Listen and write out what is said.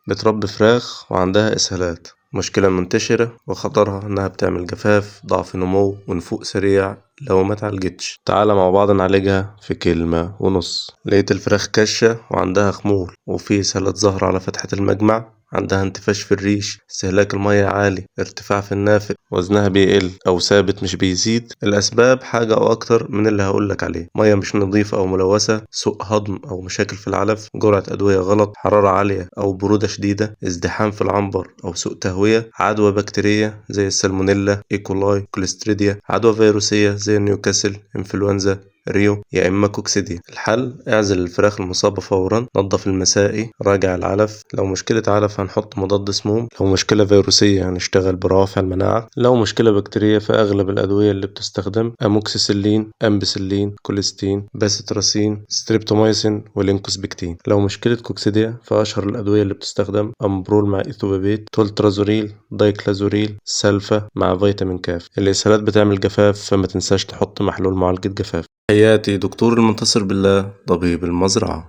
بتربي فراخ وعندها إسهالات، مشكلة منتشرة وخطرها إنها بتعمل جفاف، ضعف نمو، ونفوق سريع لو ما اتعالجتش. تعالى مع بعض نعالجها في كلمة ونص. لقيت الفراخ كشة وعندها خمول وفي إسهالات ظاهرة على فتحة المجمع، عندها انتفاش في الريش، استهلاك المية عالي، ارتفاع في النافق، وزنها بيقل أو ثابت مش بيزيد. الأسباب حاجة أو أكتر من اللي هقولك عليه: مية مش نظيفة أو ملوثة، سوء هضم أو مشاكل في العلف، جرعة أدوية غلط، حرارة عالية أو برودة شديدة، ازدحام في العنبر أو سوء تهوية، عدوى بكتيرية زي السالمونيلا، إيكولاي، كوليستريديا، عدوى فيروسية زي نيوكاسل، إنفلونزا، ريو، يا إما كوكسيديا. الحل: اعزل الفراخ المصابة فورا، نظف المساقي، راجع العلف. لو مشكلة علف هنحط مضاد سموم، لو مشكلة فيروسية هنشتغل برافع المناعة، لو مشكلة بكتيرية فأغلب الأدوية اللي بتستخدم أموكسيسيلين، أمبسيلين، كوليستين، باسيتراسين، ستريبتومايسين، ولينكوسبكتين. لو مشكلة كوكسيديا فأشهر الأدوية اللي بتستخدم أمبرول مع إيثوبابيت، تولترازوريل، دايكلازوريل، سلفا مع فيتامين كاف. الإسهالات بتعمل جفاف، فما تنساش تحط محلول معالجة جفاف. حياتي دكتور المنتصر بالله، طبيب المزرعة.